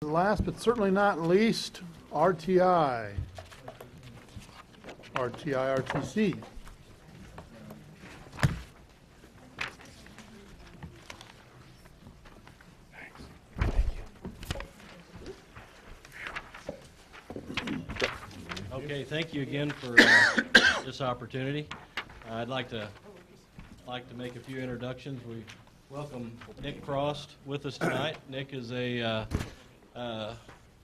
Last but certainly not least, RTI. RTC. Okay, thank you again for this opportunity. I'd like to make a few introductions. We welcome Nick Frost with us tonight. Nick is a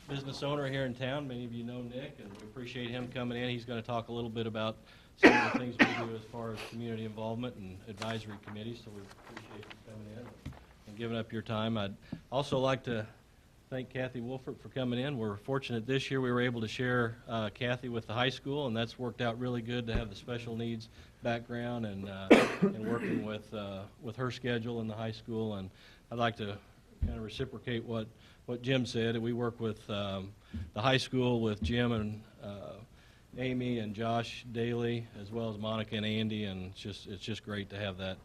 business owner here in town. Many of you know Nick, and we appreciate him coming in. He's going to talk a little bit about some of the things we do as far as community involvement and advisory committees, so we appreciate you coming in and giving up your time. I'd also like to thank Kathy Wolfert for coming in. We're fortunate this year we were able to share Kathy with the high school, and that's worked out really good to have the special needs background and working with her schedule in the high school. And I'd like to kind of reciprocate what Jim said. We work with the high school with Jim and Amy and Josh daily, as well as Monica and Andy, and it's just great to have that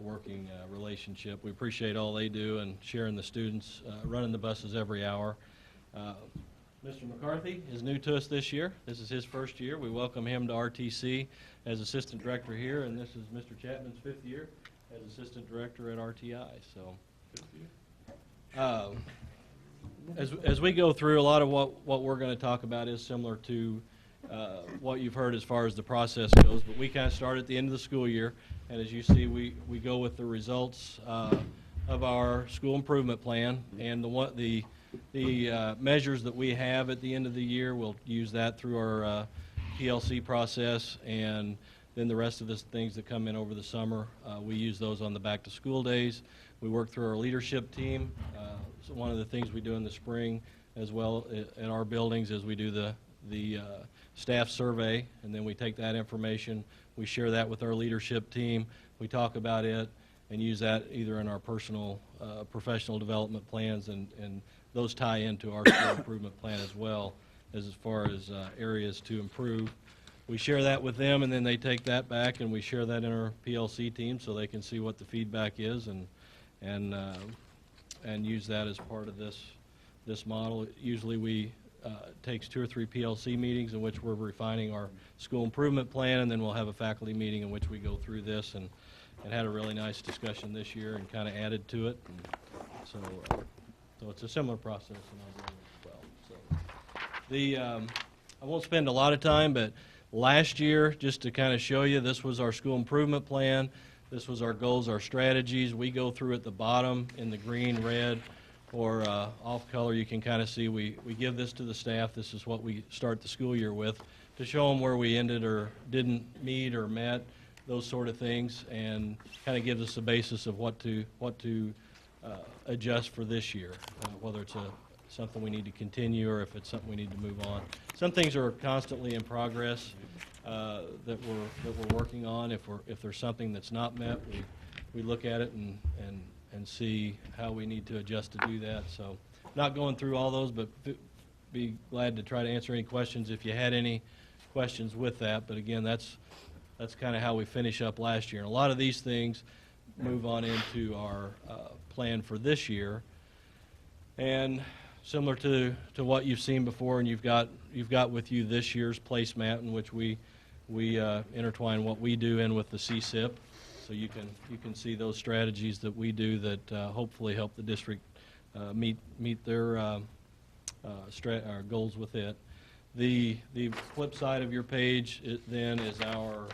working relationship. We appreciate all they do and sharing the students, running the buses every hour. Mr. McCarthy is new to us this year. This is his first year. We welcome him to RTC as assistant director here, and this is Mr. Chapman's fifth year as assistant director at RTI. So, as we go through, a lot of what we're going to talk about is similar to what you've heard as far as the process goes, but we kind of start at the end of the school year, and as you see, we go with the results of our school improvement plan, and the measures that we have at the end of the year. We'll use that through our PLC process, and then the rest of the things that come in over the summer, we use those on the back to school days. We work through our leadership team. So one of the things we do in the spring as well in our buildings is we do the staff survey, and then we take that information, we share that with our leadership team, we talk about it, and use that either in our personal professional development plans, and those tie into our school improvement plan as well as far as areas to improve. We share that with them, and then they take that back, and we share that in our PLC team so they can see what the feedback is and use that as part of this model. Usually we takes 2 or 3 PLC meetings in which we're refining our school improvement plan, and then we'll have a faculty meeting in which we go through this and had a really nice discussion this year and kind of added to it. And so it's a similar process in our building as well. So I won't spend a lot of time, but last year, just to kind of show you, this was our school improvement plan. This was our goals, our strategies. We go through at the bottom in the green, red, or off color. You can kind of see we give this to the staff. This is what we start the school year with, to show them where we ended or didn't meet or met, those sort of things, and kind of gives us a basis of what to adjust for this year, whether it's something we need to continue or if it's something we need to move on. Some things are constantly in progress that we're working on. If there's something that's not met, we look at it and see how we need to adjust to do that. So not going through all those, but be glad to try to answer any questions if you had any questions with that. But again, that's kind of how we finish up last year. And a lot of these things move on into our plan for this year. And similar to what you've seen before, and you've got with you this year's placemat, in which we intertwine what we do in with the CSIP. So you can see those strategies that we do that hopefully help the district meet their goals with it. The flip side of your page then is our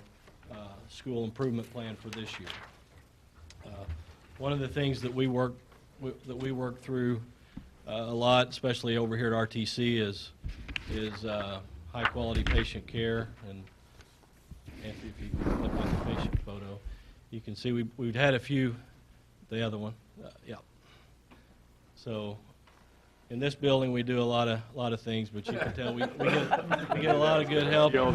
school improvement plan for this year. One of the things that we work through a lot, especially over here at RTC, is high quality patient care. And Anthony, if you can click on the patient photo, you can see we've had a few. The other one, yeah. So in this building we do a lot of things, but you can tell we get a lot of good help. You know,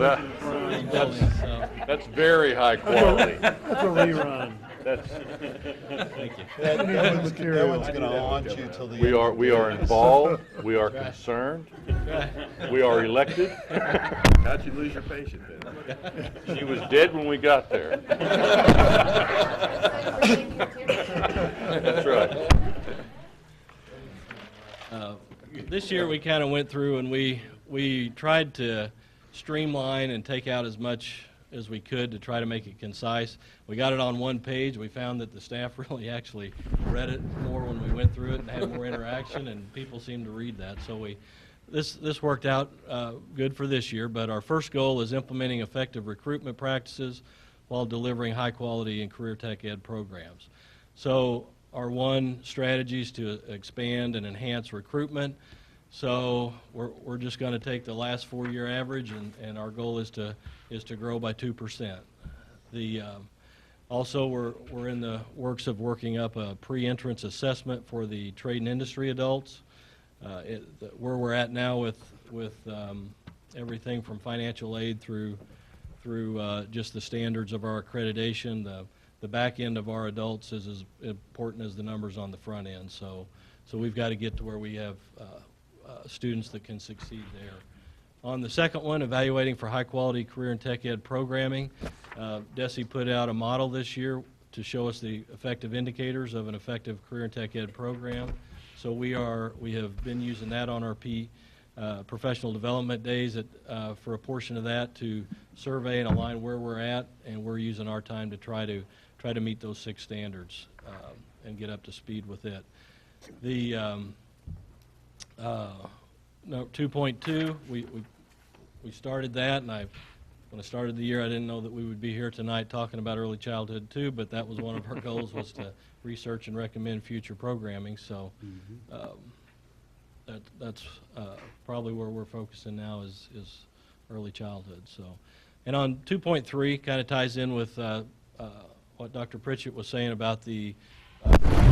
that's very high quality. That's a rerun. Thank you. That one's going to haunt you till the end. We are involved. We are concerned. We are elected. How'd you lose your patient then? She was dead when we got there. That's right. this year we kind of went through and we tried to streamline and take out as much as we could to try to make it concise. We got it on one page. We found that the staff really actually read it more when we went through it and had more interaction, and people seemed to read that. So this worked out good for this year, but our first goal is implementing effective recruitment practices while delivering high-quality and career tech ed programs. So our one strategy is to expand and enhance recruitment. So we're just going to take the last 4-year average, and our goal is to grow by 2%. Also, we're in the works of working up a pre-entrance assessment for the trade and industry adults. Where we're at now with everything from financial aid through just the standards of our accreditation, the back end of our adults is as important as the numbers on the front end. So we've got to get to where we have students that can succeed there. On the second one, evaluating for high-quality career and tech ed programming, DESE put out a model this year to show us the effective indicators of an effective career and tech ed program. So we have been using that on our professional development days for a portion of that to survey and align where we're at, and we're using our time to try to meet those 6 standards and get up to speed with it. The 2.2, we started that, and when I started the year, I didn't know that we would be here tonight talking about early childhood too, but that was one of our goals, was to research and recommend future programming. So that's probably where we're focusing now is early childhood. So, and on 2.3, kind of ties in with what Dr. Pritchett was saying about the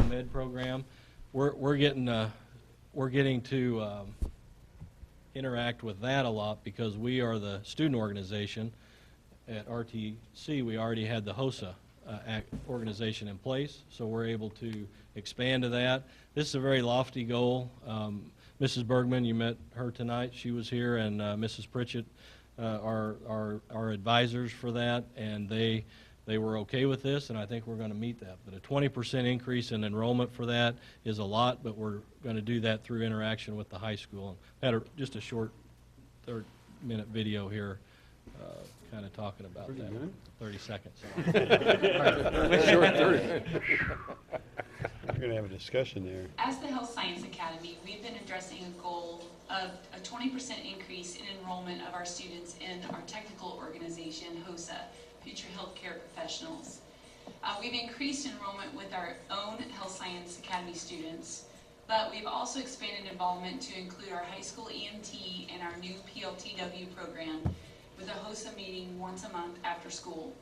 med program. We're getting to interact with that a lot because we are the student organization at RTC. We already had the HOSA organization in place, so we're able to expand to that. This is a very lofty goal. Mrs. Bergman, you met her tonight. She was here, and Mrs. Pritchett are our advisors for that, and they were okay with this, and I think we're going to meet that. But a 20% increase in enrollment for that is a lot, but we're going to do that through interaction with the high school. And had just a short 30-minute video here kind of talking about that. 30 seconds. Short 30. We're going to have a discussion there. As the Health Science Academy, we've been addressing a goal of a 20% increase in enrollment of our students in our technical organization, HOSA, Future Healthcare Professionals. We've increased enrollment with our own Health Science Academy students, but we've also expanded involvement to include our high school EMT and our new PLTW program with a HOSA meeting once a month after school.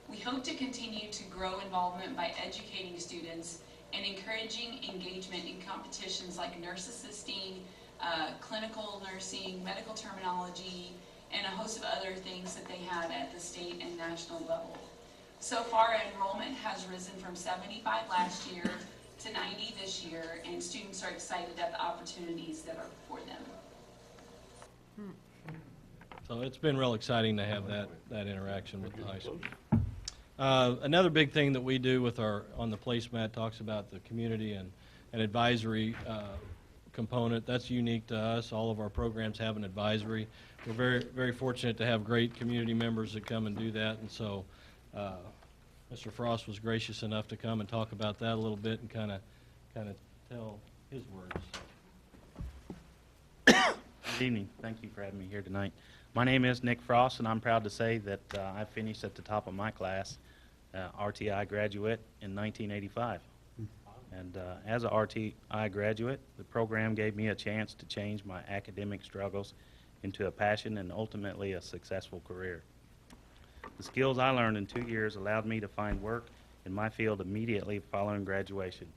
We hope to continue to grow involvement by educating students and encouraging engagement in competitions like nurse assisting, clinical nursing, medical terminology, and a host of other things that they have at the state and national level. So far, enrollment has risen from 75 last year to 90 this year, and students are excited at the opportunities that are before them. So it's been real exciting to have that interaction with the high school. Another big thing that we do with on the placemat talks about the community and advisory component. That's unique to us. All of our programs have an advisory. We're very, very fortunate to have great community members that come and do that, and so Mr. Frost was gracious enough to come and talk about that a little bit and kind of tell his words. Good evening. Thank you for having me here tonight. My name is Nick Frost, and I'm proud to say that I finished at the top of my class, RTI graduate in 1985. And as a RTI graduate, the program gave me a chance to change my academic struggles into a passion and ultimately a successful career. The skills I learned in 2 years allowed me to find work in my field immediately following graduation.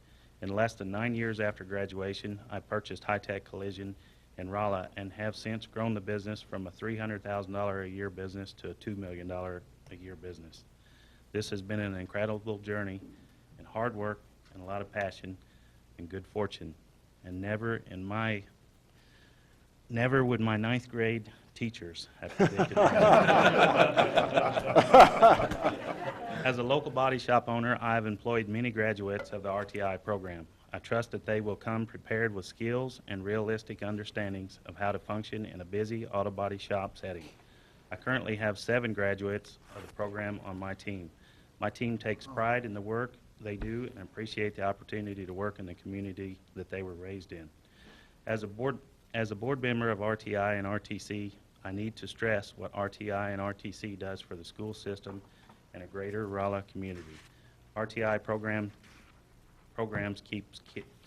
In less than 9 years after graduation, I purchased High Tech Collision in Rolla and have since grown the business from a $300,000 a year business to a $2 million a year business. This has been an incredible journey and hard work and a lot of passion and good fortune. And never would my 9th grade teachers have predicted that. As a local body shop owner, I have employed many graduates of the RTI program. I trust that they will come prepared with skills and realistic understandings of how to function in a busy auto body shop setting. I currently have 7 graduates of the program on my team. My team takes pride in the work they do and appreciate the opportunity to work in the community that they were raised in. As a board member of RTI and RTC, I need to stress what RTI and RTC does for the school system and a greater Rolla community. RTI programs keeps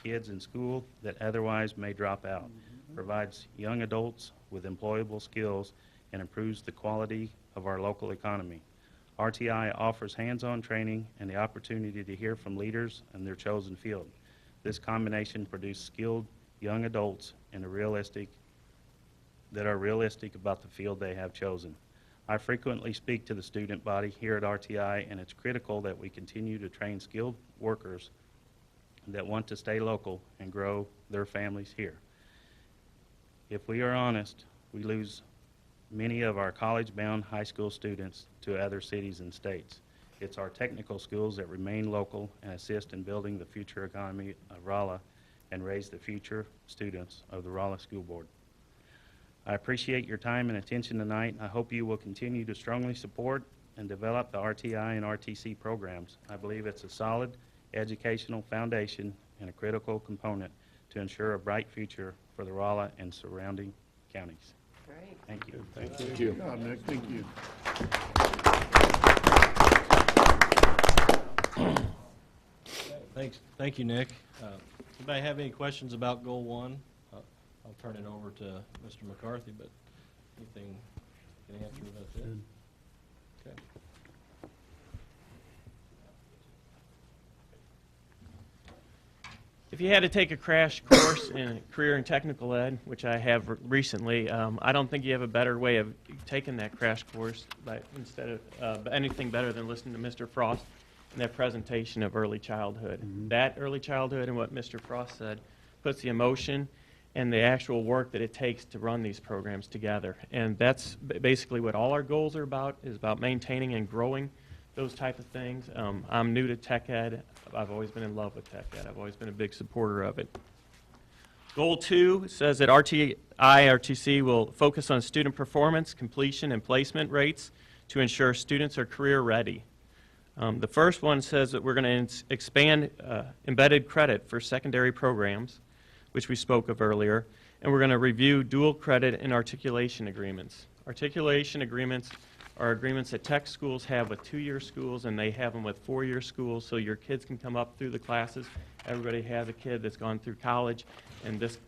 kids in school that otherwise may drop out, provides young adults with employable skills, and improves the quality of our local economy. RTI offers hands-on training and the opportunity to hear from leaders in their chosen field. This combination produces skilled young adults that are realistic about the field they have chosen. I frequently speak to the student body here at RTI, and it's critical that we continue to train skilled workers that want to stay local and grow their families here. If we are honest, we lose many of our college-bound high school students to other cities and states. It's our technical schools that remain local and assist in building the future economy of Rolla and raise the future students of the Rolla School Board. I appreciate your time and attention tonight. I hope you will continue to strongly support and develop the RTI and RTC programs. I believe it's a solid educational foundation and a critical component to ensure a bright future for the Rolla and surrounding counties. Great. Thank you. Thank you. God, Nick, thank you. Thank you, Nick. Anybody have any questions about Goal 1? I'll turn it over to Mr. McCarthy, but anything you can answer about that? Okay. If you had to take a crash course in career and technical ed, which I have recently, I don't think you have a better way of taking that crash course instead of anything better than listening to Mr. Frost and that presentation of early childhood. That early childhood and what Mr. Frost said puts the emotion and the actual work that it takes to run these programs together. And that's basically what all our goals are about, is about maintaining and growing those type of things. I'm new to tech ed. I've always been in love with tech ed. I've always been a big supporter of it. Goal 2 says that RTC will focus on student performance, completion, and placement rates to ensure students are career ready. The first one says that we're going to expand embedded credit for secondary programs, which we spoke of earlier, and we're going to review dual credit and articulation agreements. Articulation agreements are agreements that tech schools have with 2-year schools, and they have them with 4-year schools, so your kids can come up through the classes. Everybody has a kid that's gone through college, and if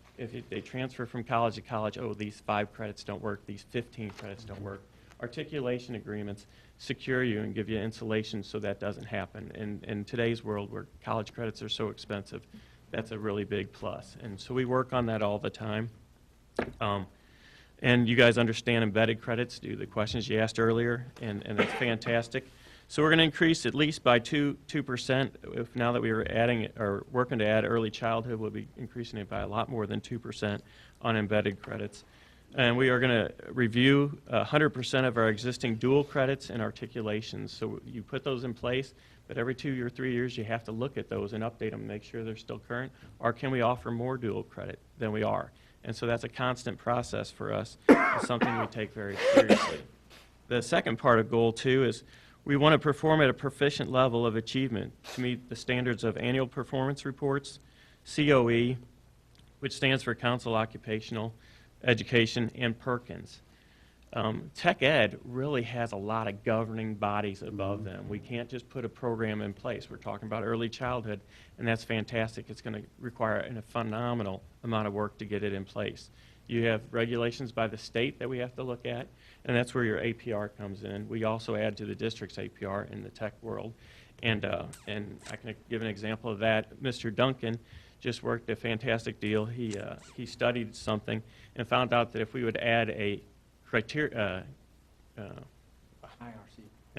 they transfer from college to college, oh, these 5 credits don't work, these 15 credits don't work. Articulation agreements secure you and give you insulation so that doesn't happen. In today's world where college credits are so expensive, that's a really big plus. And so we work on that all the time. And you guys understand embedded credits, due to the questions you asked earlier, and that's fantastic. So we're going to increase at least by 2%. If now that we are adding or working to add early childhood, we'll be increasing it by a lot more than 2% on embedded credits. And we are going to review 100% of our existing dual credits and articulations. So you put those in place, but every 2 or 3 years you have to look at those and update them, make sure they're still current, or can we offer more dual credit than we are? And so that's a constant process for us. It's something we take very seriously. The second part of Goal 2 is we want to perform at a proficient level of achievement to meet the standards of annual performance reports, COE, which stands for Council Occupational Education, and Perkins. Tech Ed really has a lot of governing bodies above them. We can't just put a program in place. We're talking about early childhood, and that's fantastic. It's going to require a phenomenal amount of work to get it in place. You have regulations by the state that we have to look at, and that's where your APR comes in. We also add to the district's APR in the tech world. And I can give an example of that. Mr. Duncan just worked a fantastic deal. He studied something and found out that if we would add an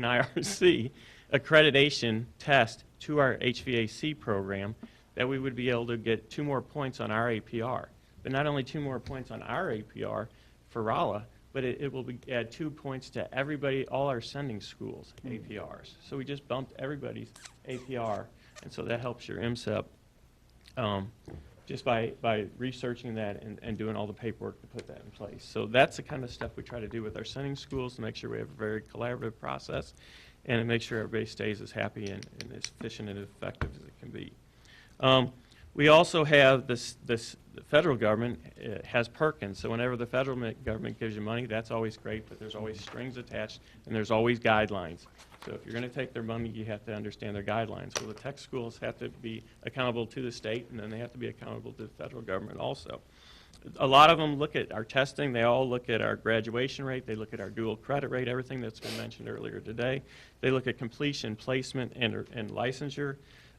IRC accreditation test to our HVAC program, that we would be able to get 2 more points on our APR. But not only 2 more points on our APR for Rolla, but it will add 2 points to everybody, all our sending schools' APRs. So we just bumped everybody's APR, and so that helps your MSEP. just by researching that and doing all the paperwork to put that in place. So that's the kind of stuff we try to do with our sending schools to make sure we have a very collaborative process and to make sure everybody stays as happy and as efficient and effective as it can be. We also have the federal government has Perkins, so whenever the federal government gives you money, that's always great, but there's always strings attached and there's always guidelines. So if you're going to take their money, you have to understand their guidelines. Well, the tech schools have to be accountable to the state, and then they have to be accountable to the federal government also. A lot of them look at our testing. They all look at our graduation rate. They look at our dual credit rate, everything that's been mentioned earlier today. They look at completion, placement, and licensure.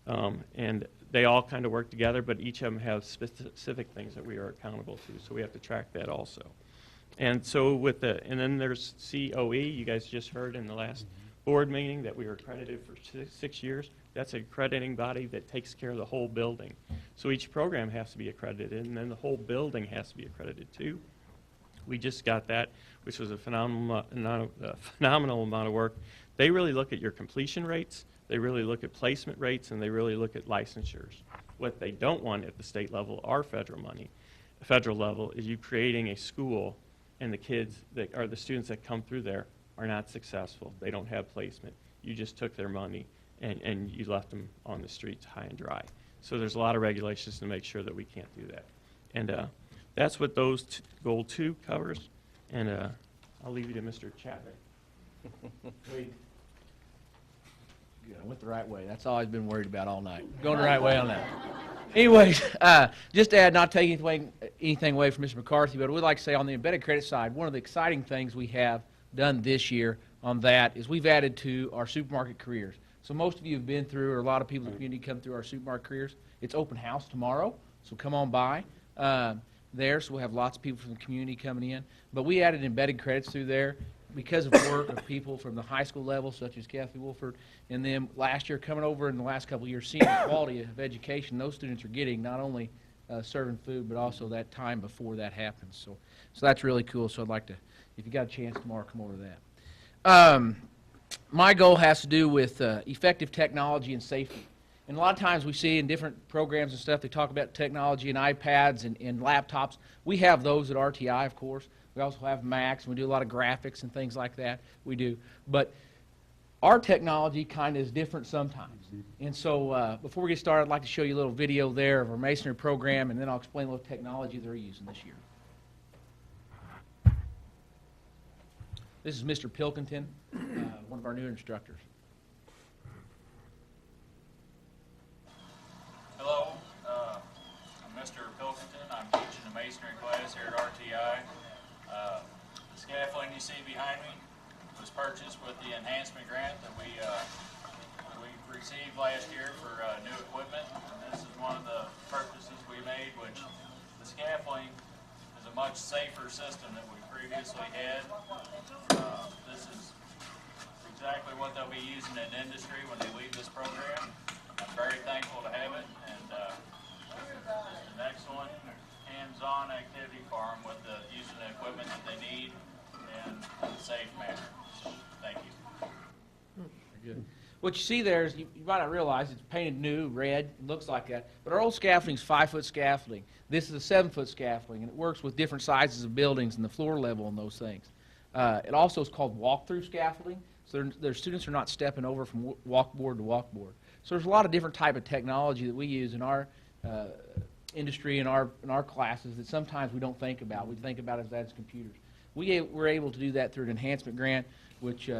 And they all kind of work together, but each of them have specific things that we are accountable to, so we have to track that also. And so and then there's COE. You guys just heard in the last board meeting that we were accredited for 6 years. That's an accrediting body that takes care of the whole building. So each program has to be accredited, and then the whole building has to be accredited too. We just got that, which was a phenomenal amount of work. They really look at your completion rates, they really look at placement rates, and they really look at licensures. What they don't want at the state level or federal level is you creating a school and the kids that are the students that come through there are not successful. They don't have placement. You just took their money and you left them on the streets high and dry. So there's a lot of regulations to make sure that we can't do that. And that's what those goal 2 covers. And I'll leave you to Mr. Chapman. Good. I went the right way. That's all I've been worried about all night. Going the right way on that. Anyways, just to add, not taking anything away from Mr. McCarthy, but we'd like to say on the embedded credit side, one of the exciting things we have done this year on that is we've added to our supermarket careers. So most of you have been through, or a lot of people in the community come through our supermarket careers. It's open house tomorrow, so come on by there. So we'll have lots of people from the community coming in. But we added embedded credits through there because of work of people from the high school level, such as Kathy Wolford, and then last year coming over in the last couple of years, seeing the quality of education those students are getting, not only serving food, but also that time before that happens. So that's really cool. So I'd like to, if you got a chance tomorrow, come over to that. My goal has to do with effective technology and safety. And a lot of times we see in different programs and stuff, they talk about technology and iPads and laptops. We have those at RTI, of course. We also have Macs, and we do a lot of graphics and things like that. We do. But our technology kind of is different sometimes. And so before we get started, I'd like to show you a little video there of our masonry program, and then I'll explain a little technology they're using this year. This is Mr. Pilkington, one of our new instructors. Hello, I'm Mr. Pilkington. I'm teaching the masonry class here at RTI. The scaffolding you see behind me was purchased with the enhancement grant that we received last year for new equipment. And this is one of the purchases we made, which the scaffolding is a much safer system than we previously had. This is exactly what they'll be using in industry when they leave this program. I'm very thankful to have it, and it's an excellent hands-on activity for them with using the equipment that they need in a safe manner. So, thank you. Good. What you see there is, you might not realize, it's painted new, red, it looks like that, but our old scaffolding is 5-foot scaffolding. This is a 7-foot scaffolding, and it works with different sizes of buildings and the floor level and those things. It also is called walk-through scaffolding, so their students are not stepping over from walkboard to walkboard. So there's a lot of different type of technology that we use in our industry and in our classes that sometimes we don't think about. We think about it as computers. We're able to do that through an enhancement grant, which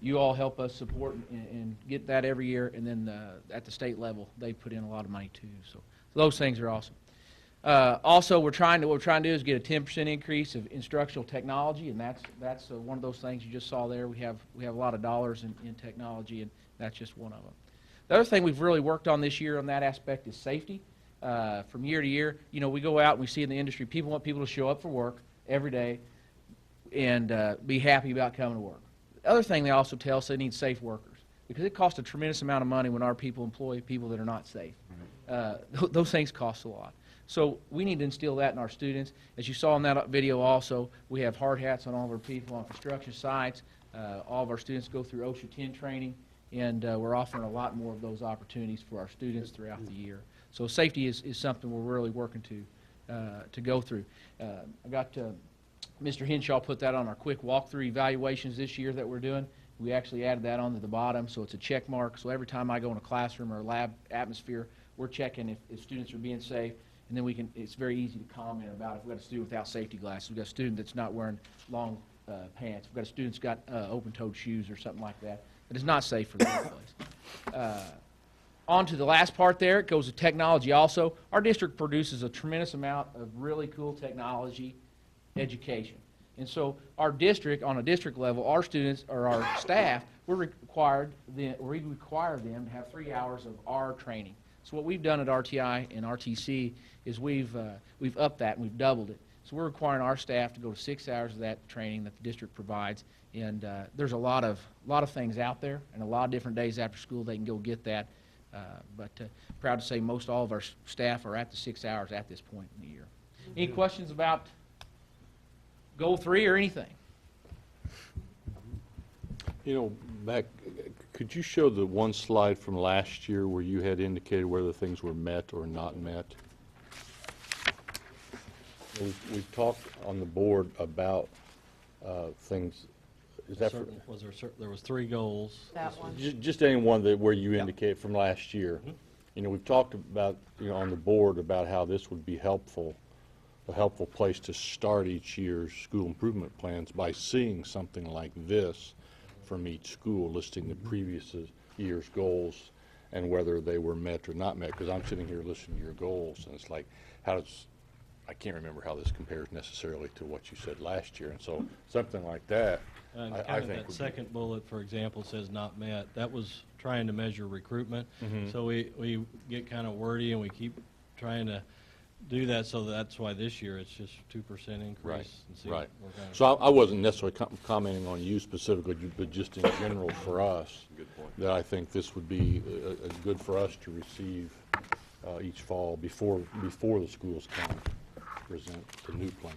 you all help us support and get that every year, and then at the state level, they put in a lot of money too. So those things are awesome. Also, what we're trying to do is get a 10% increase of instructional technology, and that's one of those things you just saw there. We have a lot of dollars in technology, and that's just one of them. The other thing we've really worked on this year on that aspect is safety. From year to year, we go out and we see in the industry, people want people to show up for work every day and be happy about coming to work. The other thing they also tell us, they need safe workers, because it costs a tremendous amount of money when our people employ people that are not safe. Those things cost a lot. So we need to instill that in our students. As you saw in that video also, we have hard hats on all of our people on construction sites. All of our students go through OSHA 10 training, and we're offering a lot more of those opportunities for our students throughout the year. So safety is something we're really working to go through. I got Mr. Henshaw put that on our quick walkthrough evaluations this year that we're doing. We actually added that onto the bottom, so it's a check mark. So every time I go in a classroom or a lab atmosphere, we're checking if students are being safe, and then it's very easy to comment about if we've got a student without safety glasses, we've got a student that's not wearing long pants, we've got a student that's got open-toed shoes or something like that, that is not safe for the workplace. On to the last part there, it goes to technology also. Our district produces a tremendous amount of really cool technology education. And so our district, on a district level, our students or our staff, we require them to have 3 hours of R training. So what we've done at RTI and RTC is we've upped that and we've doubled it. So we're requiring our staff to go to 6 hours of that training that the district provides. And there's a lot of things out there, and a lot of different days after school they can go get that. But proud to say most all of our staff are at the 6 hours at this point in the year. Any questions about Goal 3 or anything? You know, could you show the one slide from last year where you had indicated whether things were met or not met? We've talked on the board about things. Is that There was 3 goals. That one. just any one where you indicate from last year? You know, we've talked about, you know, on the board about how this would be helpful, a helpful place to start each year's school improvement plans by seeing something like this from each school, listing the previous year's goals and whether they were met or not met. Because I'm sitting here listening to your goals, and it's like, I can't remember how this compares necessarily to what you said last year. And so something like that, And I kind of think that second bullet, for example, says not met. That was trying to measure recruitment. So we get kind of wordy and we keep trying to do that, so that's why this year it's just 2% increase. Right, and see right. what we're gonna- So I wasn't necessarily commenting on you specifically, but just in general for us. Good point. That I think this would be good for us to receive each fall before the schools can present the new plan.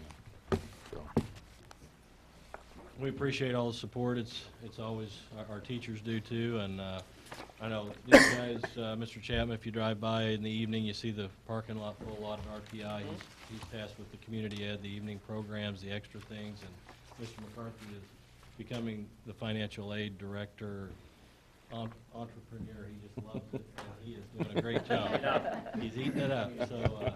So, We appreciate all the support. It's always, our teachers do too, and I know these guys, Mr. Chapman, if you drive by in the evening, you see the parking lot full, a lot of RTI. He's tasked with the community ed, the evening programs, the extra things, and Mr. McCarthy is becoming the financial aid director, entrepreneur. He just loves it, and he is doing a great job. He's eating it up. So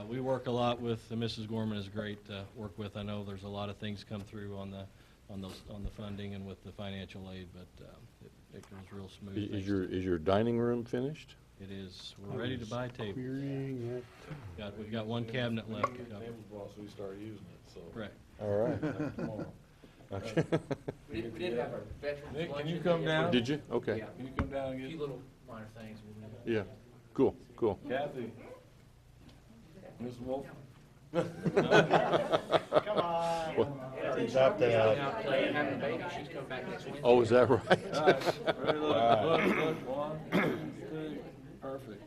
we work a lot with, Mrs. Gorman is great to work with. I know there's a lot of things come through on the funding and with the financial aid, but it goes real smooth. Is your dining room finished? It is. We're ready to buy tables. Querying that. We've got one cabinet left. Tables bought, so we started using it, so. Correct. All right. Tomorrow. Okay. We did have our veterans Nick, can luncheon. you come down? Did you? Okay. Yeah. Can you come down and A few get little minor things. We'll do. Yeah. Cool. Kathy? Ms. Wolf? He's opted out. Now, having a baby, she's coming back next Wednesday. Oh, is that right? Ready, look, 1, 2, perfect.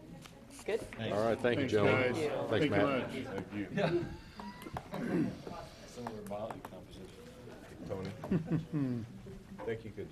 Good. Thanks. All right. Thank you, Thanks, gentlemen. guys. Thanks, Thank you Matt. much. Thank you. Similar body composition, Tony. Think you could